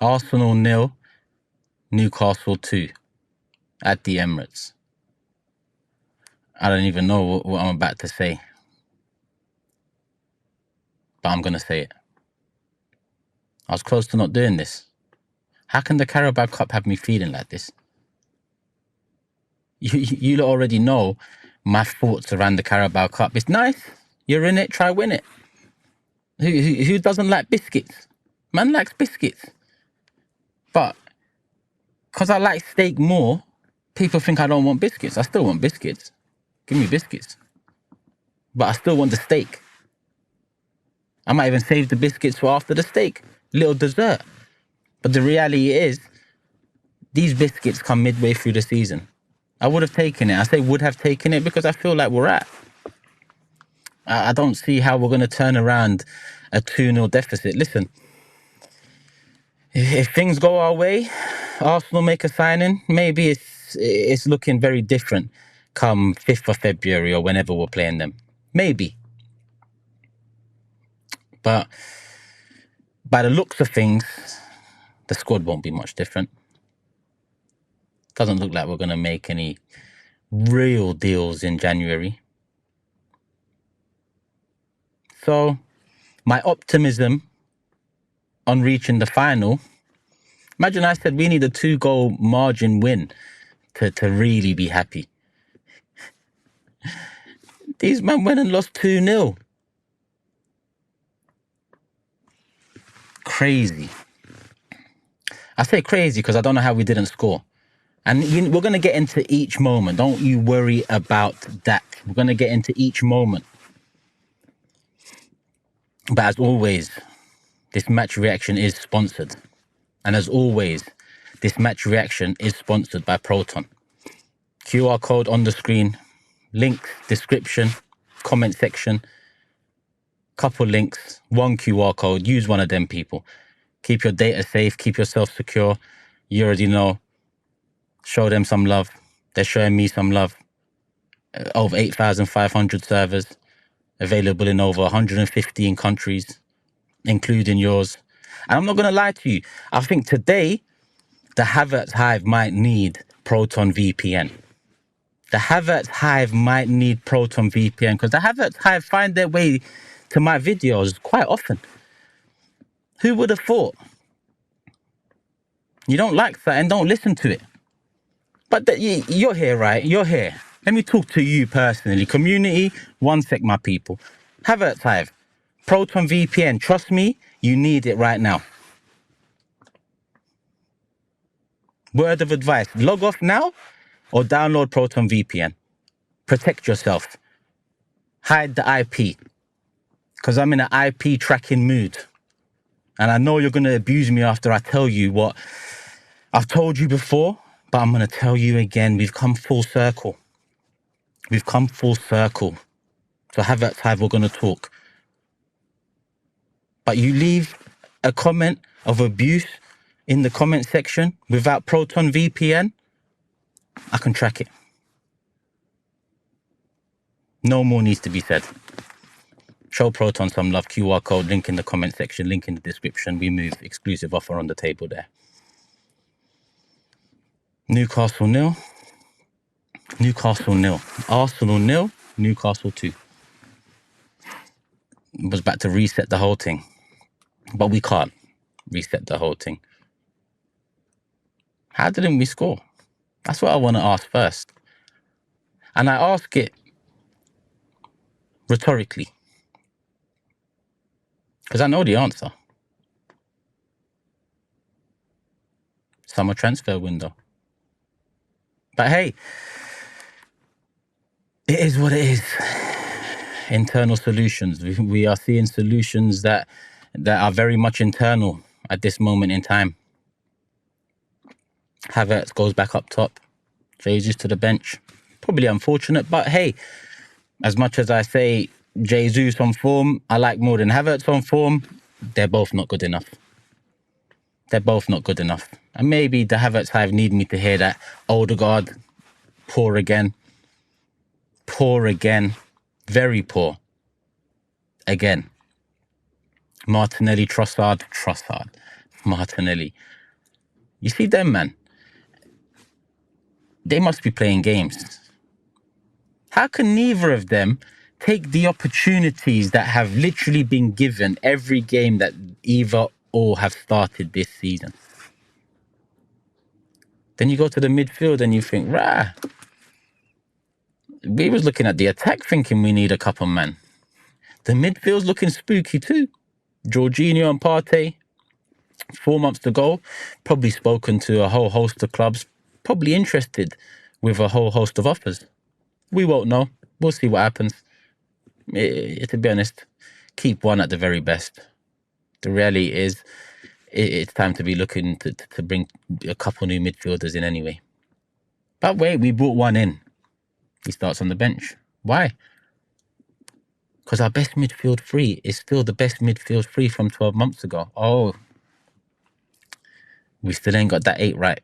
Arsenal 0, Newcastle 2 at the Emirates. I don't even know what I'm about to say, but I'm going to say it. I was close to not doing this. How can the Carabao Cup have me feeling like this? You lot already know my thoughts around the Carabao Cup. It's nice. You're in it, try win it. Who doesn't like biscuits? Man likes biscuits. But because I like steak more, people think I don't want biscuits. I still want biscuits. Give me biscuits. But I still want the steak. I might even save the biscuits for after the steak. Little dessert. But the reality is, these biscuits come midway through the season. I would have taken it. I say would have taken it because I feel like we're at. I don't see how we're going to turn around a 2-0 deficit. Listen, if things go our way, Arsenal make a signing, maybe it's looking very different come 5th of February or whenever we're playing them. Maybe. But by the looks of things, the squad won't be much different. Doesn't look like we're going to make any real deals in January. So my optimism on reaching the final, imagine I said we need a 2-goal margin win to really be happy. These men went and lost 2-0. Crazy. I say crazy because I don't know how we didn't score. And we're going to get into each moment. Don't you worry about that. We're going to get into each moment. But as always, this match reaction is sponsored. And as always, this match reaction is sponsored by Proton. QR code on the screen, links, description, comment section, couple links, one QR code. Use one of them, people. Keep your data safe, keep yourself secure. You already know. Show them some love. They're showing me some love. Over 8,500 servers, available in over 115 countries, including yours. And I'm not going to lie to you. I think today, the Havertz Hive might need Proton VPN. The Havertz Hive might need Proton VPN because the Havertz Hive find their way to my videos quite often. Who would have thought? You don't like that and don't listen to it. But you're here, right? You're here. Let me talk to you personally. Community, one sec, my people. Havertz Hive, Proton VPN. Trust me, you need it right now. Word of advice, log off now or download Proton VPN. Protect yourself. Hide the IP. Because I'm in an IP tracking mood. And I know you're going to abuse me after I tell you what I've told you before, but I'm going to tell you again. We've come full circle. We've come full circle. So Havertz Hive, we're going to talk. But you leave a comment of abuse in the comment section without Proton VPN, I can track it. No more needs to be said. Show Proton some love. QR code, link in the comment section, link in the description. We move. Exclusive offer on the table there. Newcastle 0. Newcastle 0. Arsenal 0. Newcastle 2. Was about to reset the whole thing. But we can't reset the whole thing. How didn't we score? That's what I want to ask first. And I ask it rhetorically. Because I know the answer. Summer transfer window. But hey, it is what it is. Internal solutions. We are seeing solutions that are very much internal at this moment in time. Havertz goes back up top. Jesus to the bench. Probably unfortunate, but hey, as much as I say Jesus on form, I like more than Havertz on form, they're both not good enough. They're both not good enough. And maybe the Havertz Hive need me to hear that. Odegaard, poor again. Poor again. Very poor. Again. Martinelli, Trossard. Martinelli. You see them, man? They must be playing games. How can neither of them take the opportunities that have literally been given every game that either or have started this season? Then you go to the midfield and you think, rah. We was looking at the attack thinking we need a couple, man. The midfield's looking spooky too. Jorginho and Partey, 4 months to go, probably spoken to a whole host of clubs, probably interested with a whole host of offers. We won't know. We'll see what happens. To be honest, keep one at the very best. The reality is, it's time to be looking to bring a couple new midfielders in anyway. But wait, we brought one in. He starts on the bench. Why? Because our best midfield three is still the best midfield three from 12 months ago. Oh, we still ain't got that 8 right.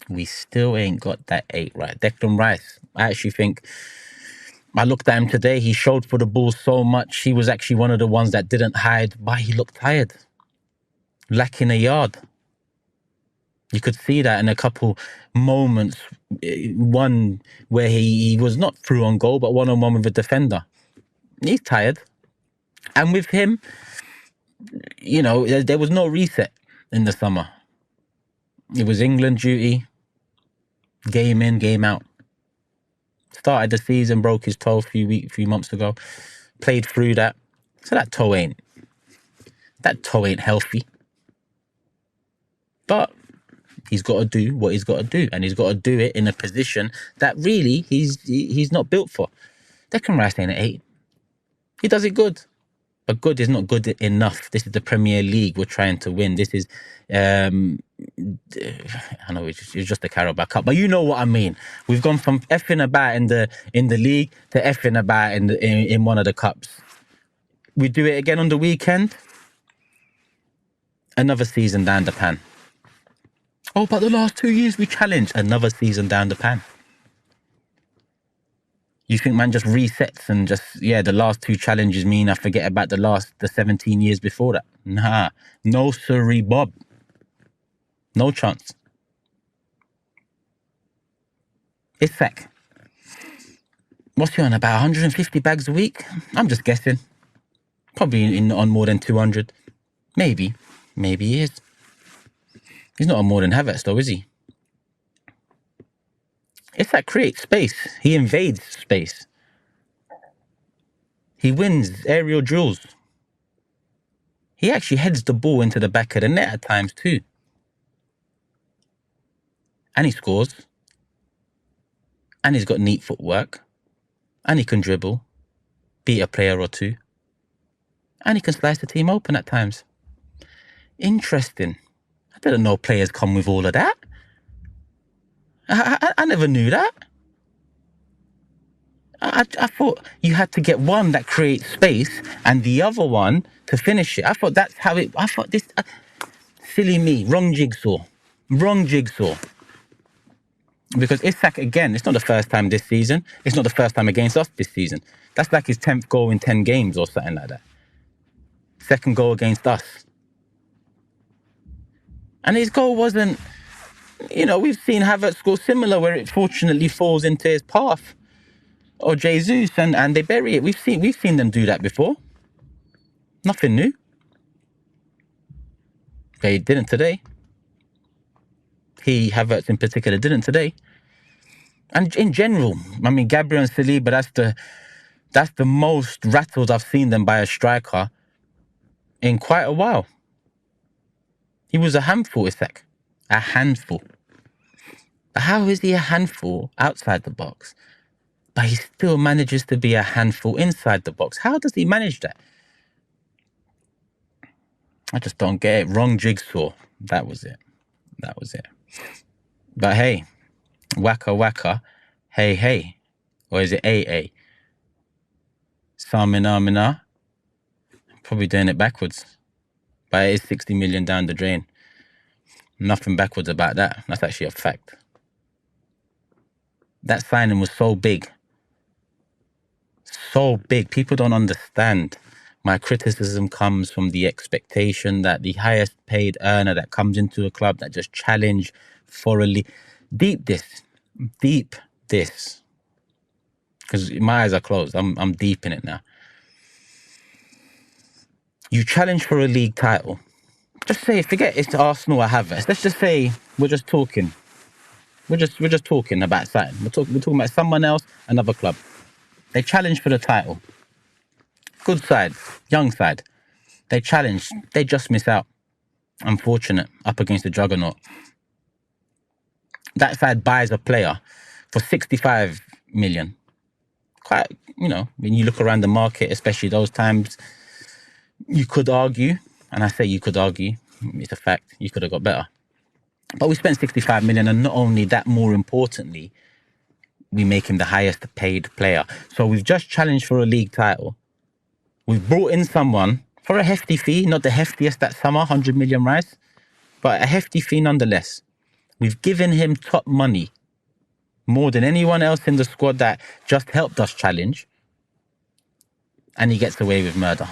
We still ain't got that 8 right. Declan Rice, I actually think, I looked at him today. He showed for the ball so much. He was actually one of the ones that didn't hide, but he looked tired, lacking a yard. You could see that in a couple moments. One where he was not through on goal, but one-on-one with a defender. He's tired. And with him, you know, there was no reset in the summer. It was England duty, game in, game out. Started the season, broke his toe a few months ago. Played through that. So that toe ain't healthy. But he's got to do what he's got to do, and he's got to do it in a position that really he's not built for. Declan Rice ain't at 8. He does it good, but good is not good enough. This is the Premier League we're trying to win. This is, I know it's just the Carabao Cup, but you know what I mean. We've gone from effing about in the league to effing about in one of the cups. We do it again on the weekend. Another season down the pan. Oh, but the last 2 years we challenged. Another season down the pan. You think man just resets and just, the last 2 challenges mean I forget about the 17 years before that? Nah. No siree, Bob. No chance. Isak. What's he on, about 150 bags a week? I'm just guessing. Probably on more than 200. Maybe. Maybe he is. He's not on more than Havertz though, is he? Isak creates space. He invades space. He wins aerial duels. He actually heads the ball into the back of the net at times too. And he scores. And he's got neat footwork. And he can dribble. Beat a player or two. And he can slice the team open at times. Interesting. I didn't know players come with all of that. I never knew that. I thought you had to get one that creates space and the other one to finish it. I thought that's how it... I thought this... silly me. Wrong jigsaw. Because Isak, again, it's not the first time this season. It's not the first time against us this season. That's like his 10th goal in 10 games or something like that. Second goal against us. And his goal wasn't... You know, we've seen Havertz score similar where it fortunately falls into his path. Or Jesus, and they bury it. We've seen them do that before. Nothing new. They didn't today. Havertz in particular, didn't today. And in general, I mean, Gabriel and Saliba, that's the most rattled I've seen them by a striker in quite a while. He was a handful, Isak. A handful. But how is he a handful outside the box? But he still manages to be a handful inside the box. How does he manage that? I just don't get it. Wrong jigsaw. That was it. But hey, waka waka, hey hey. Or is it AA? Samina mina. Probably doing it backwards. But it is 60 million down the drain. Nothing backwards about that. That's actually a fact. That signing was so big. So big. People don't understand My criticism comes from the expectation that the highest paid earner that comes into a club that just challenge for a league. Deep this, because my eyes are closed. I'm deep in it now. You challenge for a league title. Just say, forget it's Arsenal or Havertz. Let's just say we're just talking. We're just talking about something. We're talking about someone else, another club. They challenge for the title. Good side, young side. They challenge. They just miss out. Unfortunate. Up against the juggernaut. That side buys a player for 65 million. Quite, when you look around the market, especially those times, you could argue, and I say you could argue, it's a fact, you could have got better. But we spent 65 million, and not only that, more importantly, we make him the highest paid player. So we've just challenged for a league title. We've brought in someone for a hefty fee, not the heftiest that summer, 100 million rice, but a hefty fee nonetheless. We've given him top money, more than anyone else in the squad that just helped us challenge, and he gets away with murder.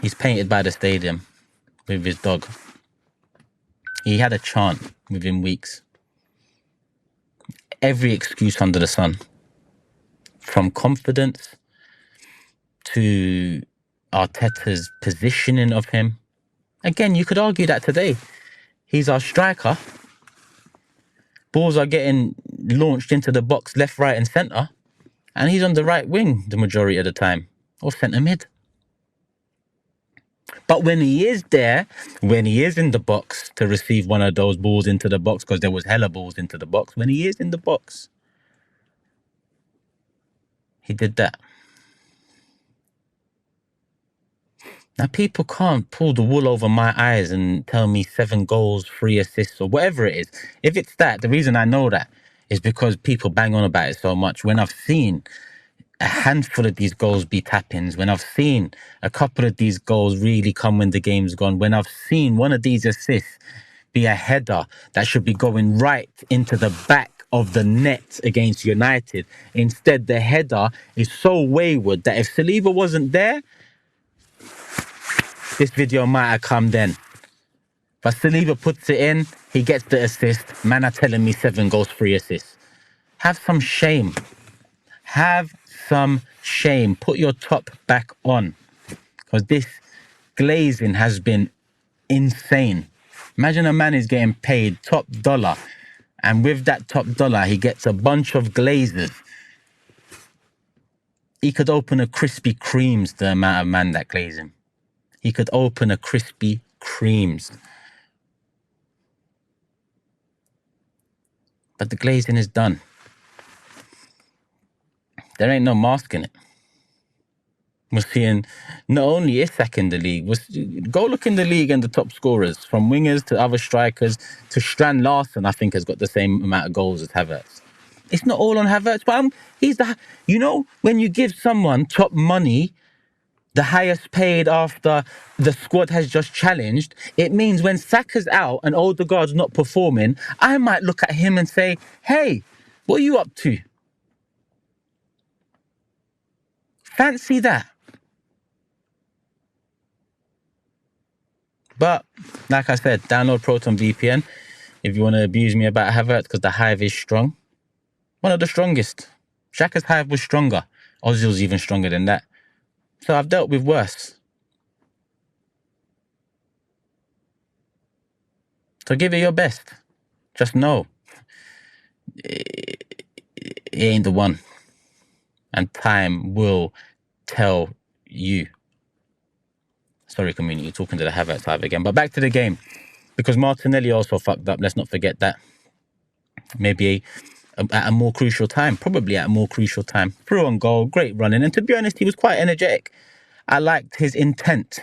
He's painted by the stadium with his dog. He had a chant within weeks. Every excuse under the sun, from confidence to Arteta's positioning of him. Again, you could argue that today. He's our striker. Balls are getting launched into the box left, right and centre. And he's on the right wing the majority of the time. Or centre mid. But when he is there, when he is in the box to receive one of those balls into the box, because there was hella balls into the box, when he is in the box, he did that. Now, people can't pull the wool over my eyes and tell me 7 goals, 3 assists, or whatever it is. If it's that, the reason I know that is because people bang on about it so much. When I've seen a handful of these goals be tap-ins, when I've seen a couple of these goals really come when the game's gone, when I've seen one of these assists be a header that should be going right into the back of the net against United. Instead, the header is so wayward that if Saliba wasn't there, this video might have come then. But Saliba puts it in, he gets the assist. Man are telling me 7 goals, 3 assists. Have some shame. Have some shame. Put your top back on. Because this glazing has been insane. Imagine a man is getting paid top dollar. And with that top dollar, he gets a bunch of glazers. He could open a Krispy Kreme's, the amount of man that glaze him. He could open a Krispy Kreme's. But the glazing is done. There ain't no masking it. We're seeing not only Isak in the league, go look in the league and the top scorers, from wingers to other strikers to Strand Larsen, I think has got the same amount of goals as Havertz. It's not all on Havertz, but when you give someone top money, the highest paid after the squad has just challenged, it means when Saka's out and Odegaard's not performing, I might look at him and say, hey, what are you up to? Fancy that. But, like I said, download Proton VPN if you want to abuse me about Havertz, because the hive is strong. One of the strongest. Xhaka's hive was stronger. Ozil's even stronger than that. So I've dealt with worse. So give it your best. Just know it ain't the one. And time will tell you. Sorry, community, talking to the Havertz hive again. But back to the game. Because Martinelli also fucked up. Let's not forget that. Maybe at a more crucial time. Probably at a more crucial time. Through on goal, great running. And to be honest, he was quite energetic. I liked his intent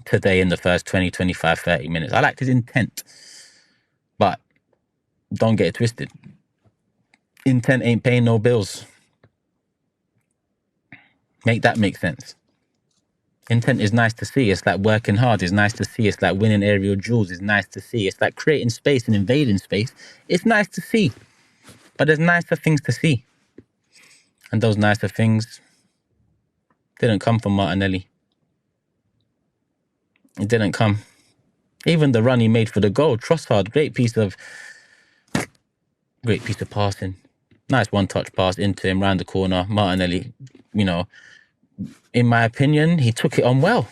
today in the first 20, 25, 30 minutes. I liked his intent. But don't get it twisted. Intent ain't paying no bills. Make that make sense. Intent is nice to see. It's like working hard. It's nice to see. It's like winning aerial duels. It's nice to see. It's like creating space and invading space. It's nice to see. But there's nicer things to see. And those nicer things Didn't come from Martinelli. It didn't come. Even the run he made for the goal, Trossard, great piece of passing. Nice one-touch pass into him, round the corner. Martinelli, in my opinion, he took it on well.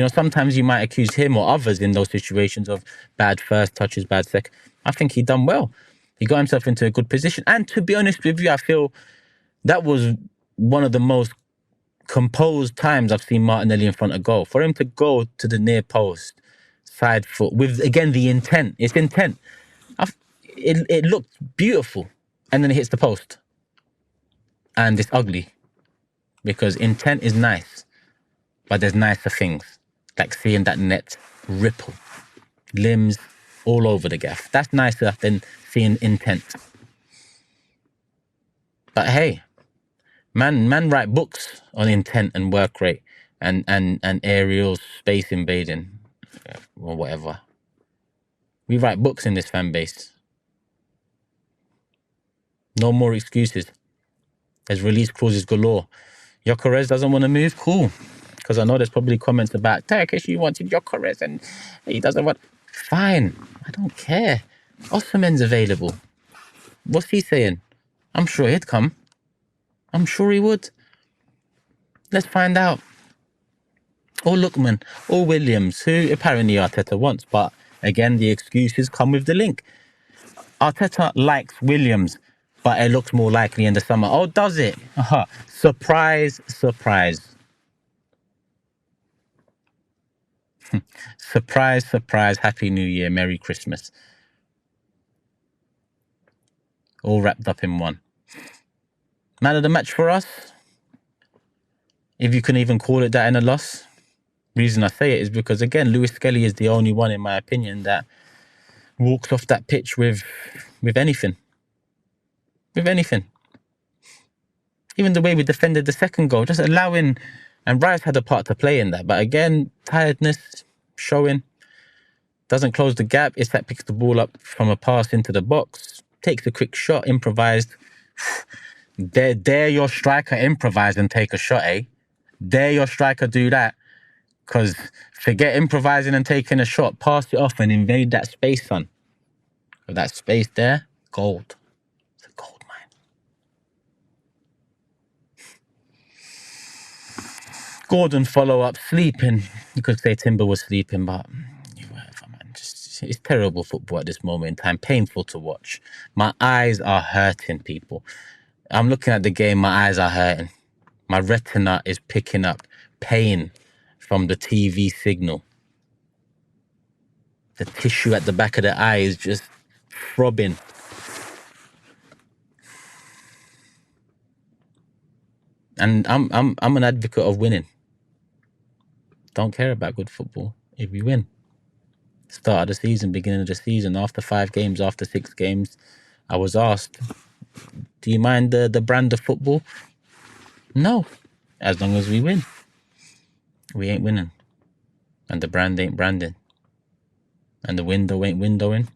Sometimes you might accuse him or others in those situations of bad first touches, bad second. I think he done well. He got himself into a good position. And to be honest with you, I feel that was one of the most composed times I've seen Martinelli in front of goal. For him to go to the near post, side foot, with, again, the intent. It's intent. It looked beautiful. And then it hits the post. And it's ugly. Because intent is nice. But there's nicer things. Like seeing that net ripple. Limbs all over the gaff. That's nicer than seeing intent. But hey, man write books on intent and work rate and aerial space invading or whatever. We write books in this fan base. No more excuses. There's release clauses galore. Gyökeres doesn't want to move? Cool. Because I know there's probably comments about Turkish, you wanted Gyökeres and he doesn't want... Fine. I don't care. Osimhen's available. What's he saying? I'm sure he'd come. I'm sure he would. Let's find out. Or Lookman, or Williams, who apparently Arteta wants. But again, the excuses come with the link. Arteta likes Williams, but it looks more likely in the summer. Oh, does it? Surprise, surprise. Surprise, surprise. Happy New Year. Merry Christmas. All wrapped up in one. Man of the match for us, if you can even call it that in a loss. Reason I say it is because, again, Lewis Skelly is the only one, in my opinion, that walks off that pitch with anything. With anything. Even the way we defended the second goal, just allowing... And Rice had a part to play in that. But again, tiredness showing. Doesn't close the gap. Isak picks the ball up from a pass into the box. Takes a quick shot, improvised. Dare your striker improvise and take a shot, eh? Dare your striker do that. Because forget improvising and taking a shot. Pass it off and invade that space, son. With that space there, gold. It's a gold mine. Gordon follow-up, sleeping. You could say Timber was sleeping, but whatever, man. Just, it's terrible football at this moment in time. Painful to watch. My eyes are hurting, people. I'm looking at the game, my eyes are hurting. My retina is picking up pain from the TV signal. The tissue at the back of the eye is just throbbing. And I'm an advocate of winning. Don't care about good football if we win. Start of the season, beginning of the season, after 5 games, after 6 games, I was asked, do you mind the brand of football? No, as long as we win. We ain't winning. And the brand ain't branding. And the window ain't windowing.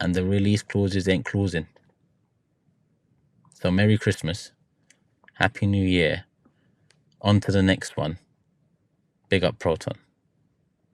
And the release clauses ain't closing. So Merry Christmas. Happy New Year. On to the next one. Big up Proton.